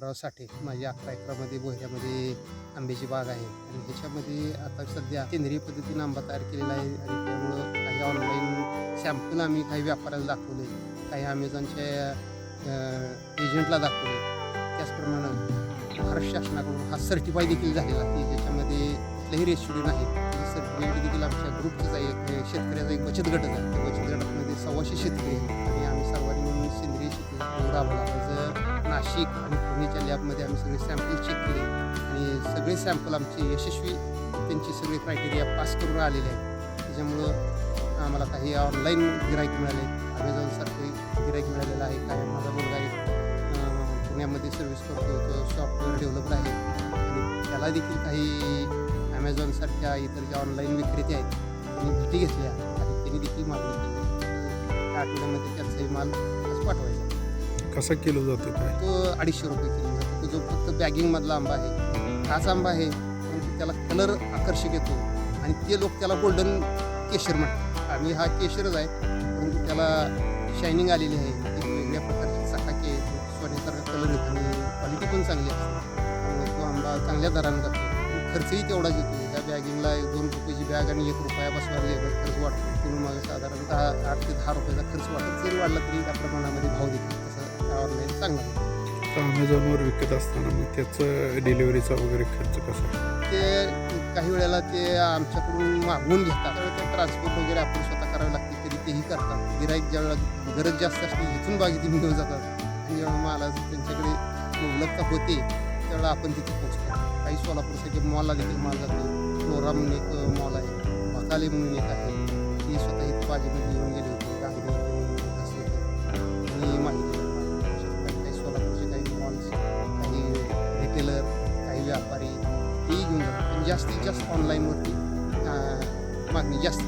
शंकरराव साठे. माझी 11 एकरामध्ये बोहऱ्यामध्ये आंब्याची बाग आहे आणि ह्याच्यामध्ये आता सध्या सेंद्रिय पद्धतीनं आंबा तयार केलेला आहे आणि त्यामुळं काही ऑनलाईन सॅम्पल आम्ही काही व्यापाऱ्याला दाखवले, काही अमेझॉनच्या एजंटला दाखवले. त्याचप्रमाणे महाराष्ट्र शासनाकडून हा सर्टिफाय देखील झालेला की ज्याच्यामध्ये कुठलेही रेसिड्यू नाही. सर्टिफिकेट देखील आमच्या ग्रुपचंच आहे, एक शेतकऱ्याचा एक बचत गटच आहे. त्या बचत गटामध्ये 125 शेतकरी आहेत आणि आम्ही सर्वांनी मिळून सेंद्रिय शेती राबवला. त्याचं नाशिक आणि पुणेच्या लॅबमध्ये आम्ही सगळे सॅम्पल चेक केले आणि सगळे सॅम्पल आमचे यशस्वी त्यांची सगळे क्रायटेरिया पास करून आलेले आहेत. त्याच्यामुळं आम्हाला काही ऑनलाईन गिराईक मिळाले, अमेझॉनसारखे गिराईक मिळालेलं आहे. काय माझा मुलगा एक पुण्यामध्ये सर्व्हिस करतो, तो सॉफ्टवेअर डेव्हलपर आहे आणि त्याला देखील काही ॲमेझॉनसारख्या इतर ज्या ऑनलाईन विक्रेते आहेत त्यांनी भेटी घेतल्या आणि त्यांनी देखील मागणी केली. त्या आठवड्यामध्ये त्यांचाही माल आज पाठवायचा. कसा किलो जातो काय? तो 250 रुपये किलो जातो. तो जो फक्त बॅगिंगमधला आंबा आहे, हाच आंबा आहे पण त्याला कलर आकर्षक येतो आणि ते लोक त्याला गोल्डन केशर म्हणतात. आम्ही हा केशरच आहे परंतु त्याला शायनिंग आलेली आहे, एक वेगळ्या प्रकारची चकाकी आहे, सोन्यासारखा कलर येतो आणि क्वालिटी पण चांगली असते. त्यामुळे तो आंबा चांगल्या दरानं जातो. खर्चही तेवढाच येतो. त्या बॅगिंगला 2 रुपयाची बॅग आणि 1 रुपया बसवायला लेबर खर्च वाटतो. किंवा मग साधारणतः 8 ते 10 रुपयाचा खर्च वाटत जरी वाढला तरी त्या प्रमाणामध्ये भाव देखील तसं ऑनलाईन चांगला होतो. तर अमेझॉनवर विकत असताना मग त्याचं डिलिव्हरीचा वगैरे खर्च कसा आहे? ते काही वेळेला ते आमच्याकडून मागवून घेतात, त्यावेळेला ते ट्रान्सपोर्ट वगैरे आपण स्वतः करावे लागते. कधी तेही करतात. गिराईक ज्यावेळेला गरज जास्त असते इथून बागेतून घेऊन जातात आणि जेव्हा मालाची त्यांच्याकडे उपलब्धता होते त्यावेळेला आपण तिथे पोहोचतो. काही सोलापूरसाठी मॉलला देखील माल जातो. फ्लोरा म्हणून एक मॉल आहे, बकाले म्हणून एक आहे, ती स्वतः इथं बागेमध्ये घेऊन गेली होती. गाडी असं होतं आणि माहिती काही सोलापूरचे काही मॉल्स, काही रिटेलर, काही व्यापारी तेही घेऊन जातात. पण जास्तीत जास्त ऑनलाईनवरती मागणी जास्त.